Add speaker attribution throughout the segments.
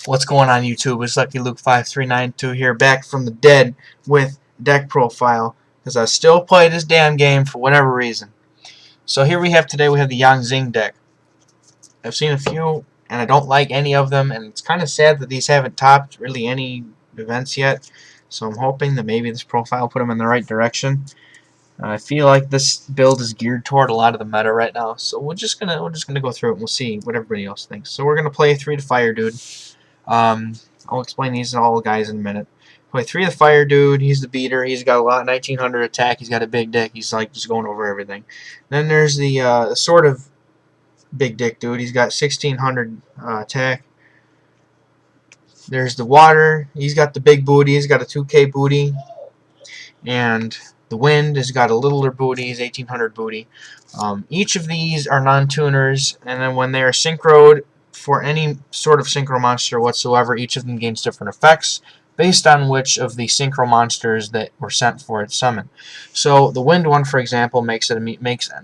Speaker 1: What's going on, YouTube? It's Lucky Luke 5392 here, back from the dead with deck profile, because I still play this damn game for whatever reason. So here we have today, we have the Zing deck. I've seen a few, and I don't like any of them, and it's kind of sad that these haven't topped really any events yet. So I'm hoping that maybe this profile will put them in the right direction. I feel like this build is geared toward a lot of the meta right now, so we're just gonna go through it and we'll see what everybody else thinks. So we're gonna play 3 to Fire Dude. I'll explain these all guys in a minute. Play 3 of the Fire Dude. He's the beater. He's got a lot, 1900 attack. He's got a big dick. He's like just going over everything. Then there's the sort of big dick dude. He's got 1600 attack. There's the Water. He's got the big booty. He's got a 2k booty. And the Wind has got a littler booty. He's 1800 booty. Each of these are non-tuners, and then when they are synchroed for any sort of synchro monster whatsoever, each of them gains different effects based on which of the synchro monsters that were sent for its summon. So the Wind one, for example, makes the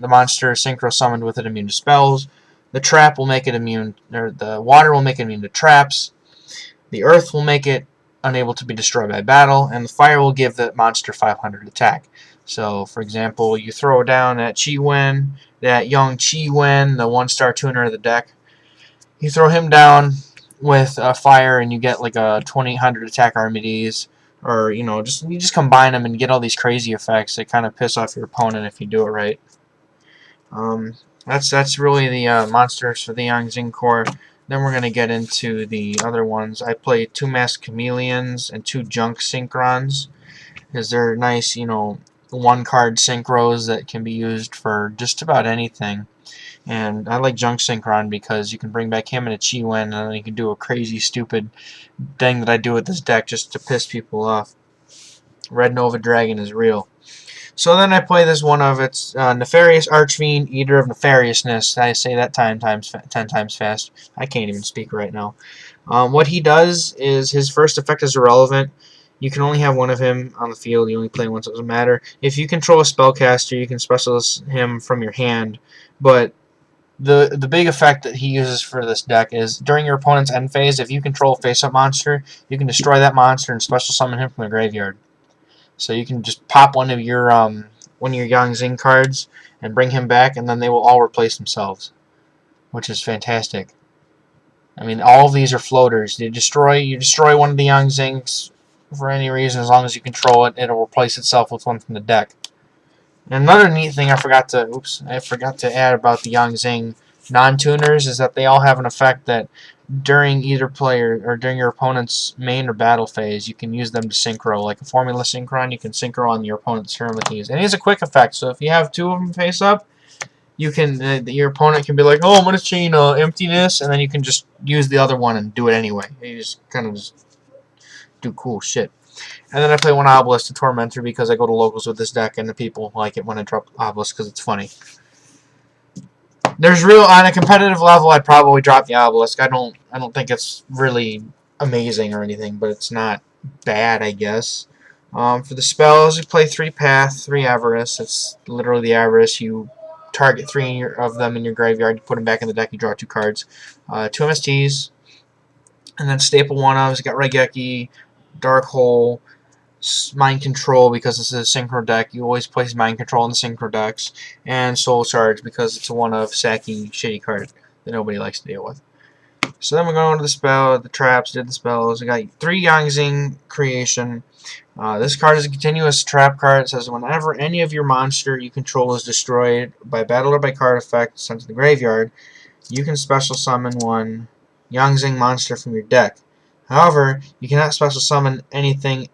Speaker 1: monster synchro summoned with it immune to spells. The Trap will make it immune, or the Water will make it immune to traps. The Earth will make it unable to be destroyed by battle, and the Fire will give the monster 500 attack. So, for example, you throw down that Chi-Wen, that young Chi-Wen, the 1-star tuner of the deck. You throw him down with Fire, and you get like a 2800 attack Armides, or you just combine them and get all these crazy effects that kind of piss off your opponent if you do it right. That's really the monsters for the Yang Zing core. Then we're gonna get into the other ones. I play 2 Masked Chameleons and 2 Junk Synchrons, because they're nice, 1-card synchros that can be used for just about anything. And I like Junk Synchron because you can bring back him and a Chi-Wen, and then you can do a crazy, stupid thing that I do with this deck just to piss people off. Red Nova Dragon is real. So then I play this one of its Nefarious Archfiend, Eater of Nefariousness. I say that 10 times fast. I can't even speak right now. What he does is his first effect is irrelevant. You can only have one of him on the field. You only play once, it doesn't matter. If you control a spellcaster, you can specialist him from your hand. But the big effect that he uses for this deck is during your opponent's end phase, if you control a face-up monster, you can destroy that monster and special summon him from the graveyard. So you can just pop one of your Yang Zing cards and bring him back, and then they will all replace themselves, which is fantastic. I mean, all of these are floaters. You destroy one of the Yang Zings for any reason, as long as you control it, it'll replace itself with one from the deck. And another neat thing I forgot to add about the Yang Zing non-tuners is that they all have an effect that during either player or during your opponent's main or battle phase, you can use them to synchro. Like a Formula Synchron, you can synchro on your opponent's turn with these. And it is a quick effect, so if you have 2 of them face up, you can your opponent can be like, oh, I'm going to chain Emptiness, and then you can just use the other one and do it anyway. You just kind of just do cool shit. And then I play 1 Obelisk to Tormentor because I go to locals with this deck, and the people like it when I drop Obelisk because it's funny. There's on a competitive level, I'd probably drop the Obelisk. I don't think it's really amazing or anything, but it's not bad, I guess. For the spells, you play 3 Path, 3 Avarice. It's literally the Avarice. You target 3 of them in your graveyard. You put them back in the deck. You draw 2 cards. 2 MSTs, and then staple 1-ofs. You got Raigeki, Dark Hole, Mind Control because this is a synchro deck. You always place Mind Control in the synchro decks, and Soul Charge because it's a 1-of Saki shitty card that nobody likes to deal with. So then we're going to the traps, did the spells. We got 3 Yang Zing creation. This card is a continuous trap card. It says whenever any of your monster you control is destroyed by battle or by card effect sent to the graveyard, you can special summon 1 Yang Zing monster from your deck. However, you cannot special summon anything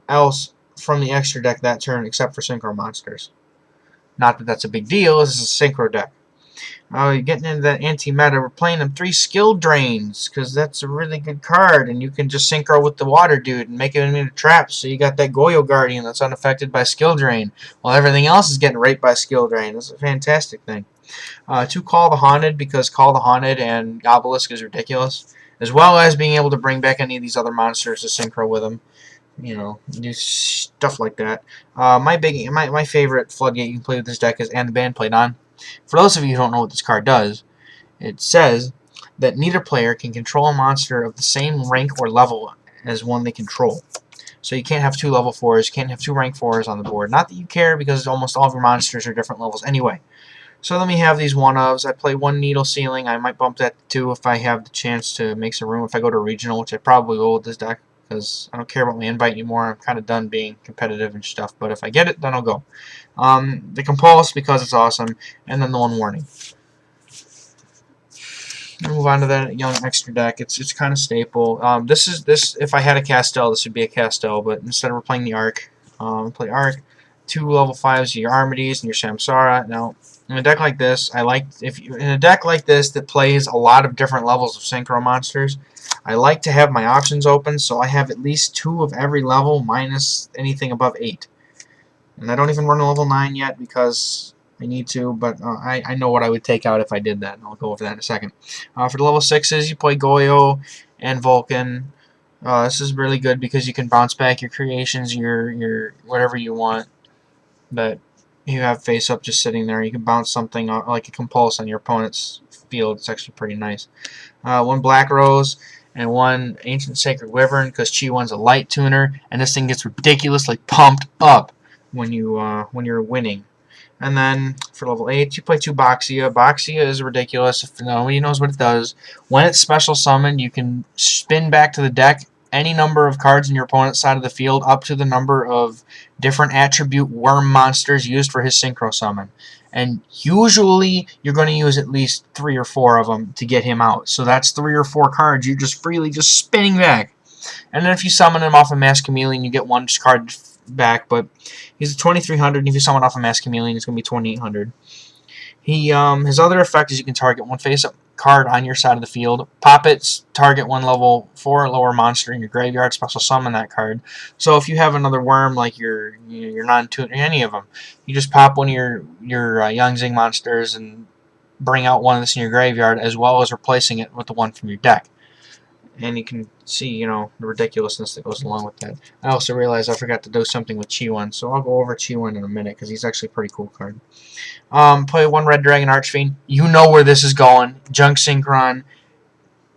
Speaker 1: else from the extra deck that turn except for synchro monsters. Not that that's a big deal, this is a synchro deck. You're getting into that anti-meta. We're playing them 3 skill drains because that's a really good card, and you can just synchro with the Water Dude and make it into traps. So you got that Goyo Guardian that's unaffected by skill drain, while everything else is getting raped by skill drain. That's a fantastic thing. 2 Call the Haunted because Call the Haunted and Obelisk is ridiculous, as well as being able to bring back any of these other monsters to synchro with them. Do stuff like that. My favorite floodgate you can play with this deck is And the Band Played On. For those of you who don't know what this card does, it says that neither player can control a monster of the same rank or level as one they control. So you can't have 2 level 4s, you can't have 2 rank 4s on the board. Not that you care, because almost all of your monsters are different levels anyway. So let me have these 1-ofs. I play 1 Needle Ceiling. I might bump that to 2 if I have the chance to make some room if I go to regional, which I probably will with this deck, because I don't care about my invite anymore. I'm kind of done being competitive and stuff, but if I get it, then I'll go. The Compulse, because it's awesome, and then the 1 Warning. I'll move on to that young extra deck. It's kind of staple. This if I had a Castel, this would be a Castel, but instead we're playing the Arc. Play Arc, 2 level 5s, your Armides and your Samsara. Now, in a deck like this, in a deck like this that plays a lot of different levels of synchro monsters, I like to have my options open, so I have at least 2 of every level minus anything above 8. And I don't even run a level 9 yet because I need to, but I know what I would take out if I did that, and I'll go over that in a second. For the level 6s, you play Yugioh and Vulcan. This is really good because you can bounce back your creations, your whatever you want that you have face up just sitting there. You can bounce something like a Compulse on your opponent's field. It's actually pretty nice. 1 Black Rose and 1 Ancient Sacred Wyvern, because Chi-1's a light tuner, and this thing gets ridiculously pumped up when you're winning. And then for level 8, you play 2 Boxia. Boxia is ridiculous if nobody knows what it does. When it's special summoned, you can spin back to the deck any number of cards in your opponent's side of the field up to the number of different attribute worm monsters used for his synchro summon. And usually you're going to use at least 3 or 4 of them to get him out. So that's 3 or 4 cards you're just freely just spinning back. And then if you summon him off a Mass Chameleon, you get 1 card back, but he's a 2300, and if you summon off a Mass Chameleon, it's going to be 2800. His other effect is you can target 1 face-up card on your side of the field, pop it, target 1 level 4 or lower monster in your graveyard, special summon that card. So if you have another worm like your non-tuner, any of them, you just pop one of your young Zing monsters and bring out one of this in your graveyard, as well as replacing it with the one from your deck. And you can see, the ridiculousness that goes along with that. I also realized I forgot to do something with Chi-1, so I'll go over Chi-1 in a minute, because he's actually a pretty cool card. Play 1 Red Dragon Archfiend. You know where this is going. Junk Synchron,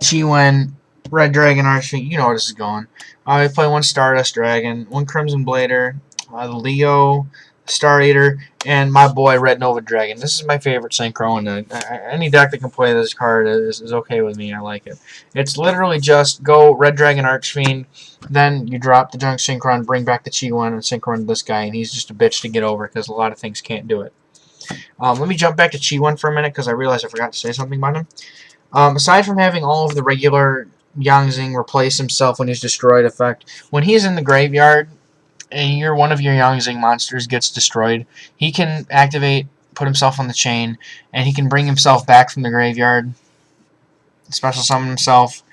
Speaker 1: Chi-1, Red Dragon Archfiend. You know where this is going. I play 1 Stardust Dragon, 1 Crimson Blader, Leo, Star Eater, and my boy Red Nova Dragon. This is my favorite synchro, and any deck that can play this card is okay with me. I like it. It's literally just go Red Dragon Archfiend, then you drop the Junk Synchron, bring back the Chi-1, and Synchron this guy, and he's just a bitch to get over because a lot of things can't do it. Let me jump back to Chi-1 for a minute because I realized I forgot to say something about him. Aside from having all of the regular Yang Zing replace himself when he's destroyed effect, when he's in the graveyard, and one of your Yang Zing monsters gets destroyed, he can activate, put himself on the chain, and he can bring himself back from the graveyard, special summon himself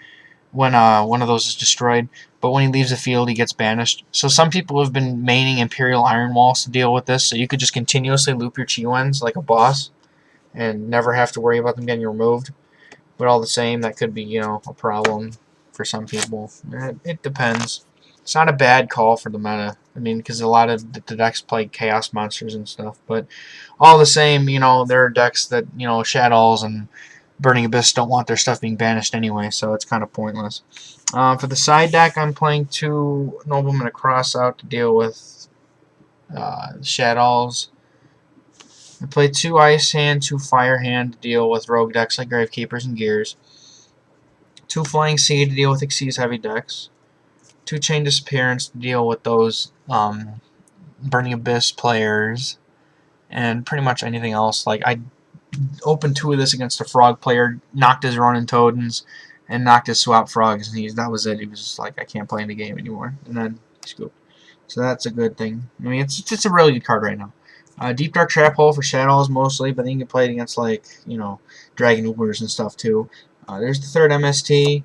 Speaker 1: when one of those is destroyed. But when he leaves the field, he gets banished. So some people have been maining Imperial Iron Walls to deal with this, so you could just continuously loop your Chi-1s like a boss and never have to worry about them getting removed. But all the same, that could be, a problem for some people. It depends. It's not a bad call for the meta. I mean, because a lot of the decks play Chaos Monsters and stuff. But all the same, there are decks that, Shadows and Burning Abyss don't want their stuff being banished anyway, so it's kind of pointless. For the side deck, I'm playing 2 Noblemen Across out to deal with Shadows. I play 2 Ice Hand, 2 Fire Hand to deal with rogue decks like Gravekeepers and Gears. 2 Flying Seed to deal with Xyz heavy decks. 2 Chain Disappearance to deal with those Burning Abyss players, and pretty much anything else. Like, I opened 2 of this against a Frog player, knocked his Ronin Totems, and knocked his Swap Frogs, and that was it. He was just like, I can't play in the game anymore, and then he scooped. So that's a good thing. I mean, it's a really good card right now. Deep Dark Trap Hole for Shadows mostly, but then you can play it against, like, Dragon Ubers and stuff too. There's the 3rd MST.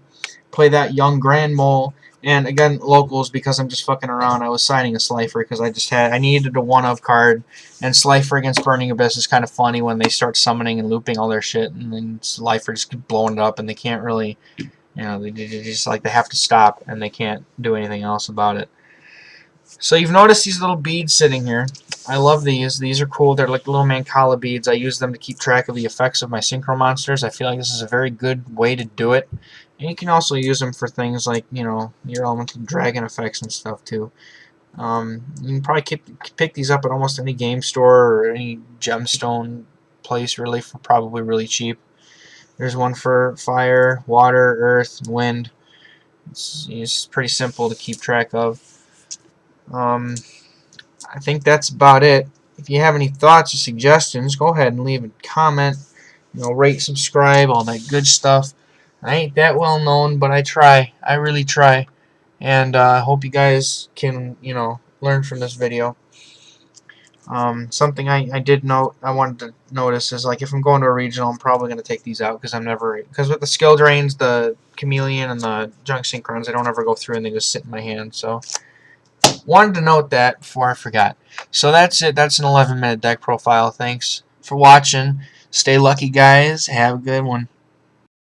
Speaker 1: Play that Young Grand Mole. And again, locals, because I'm just fucking around. I was siding a Slifer because I needed a 1-of card, and Slifer against Burning Abyss is kind of funny when they start summoning and looping all their shit, and then Slifer just keep blowing it up, and they can't really, they just like they have to stop, and they can't do anything else about it. So you've noticed these little beads sitting here. I love these. These are cool. They're like little Mancala beads. I use them to keep track of the effects of my synchro monsters. I feel like this is a very good way to do it. And you can also use them for things like, you know, your elemental dragon effects and stuff too. You can probably pick these up at almost any game store or any gemstone place really for probably really cheap. There's one for fire, water, earth, and wind. It's pretty simple to keep track of. I think that's about it. If you have any thoughts or suggestions, go ahead and leave a comment. You know, rate, subscribe, all that good stuff. I ain't that well known, but I try. I really try. And I hope you guys can, you know, learn from this video. Something I did note, I wanted to notice is like if I'm going to a regional, I'm probably going to take these out because with the skill drains, the chameleon and the junk synchrons, they don't ever go through and they just sit in my hand. So wanted to note that before I forgot. So that's it. That's an 11-minute deck profile. Thanks for watching. Stay lucky, guys. Have a good one.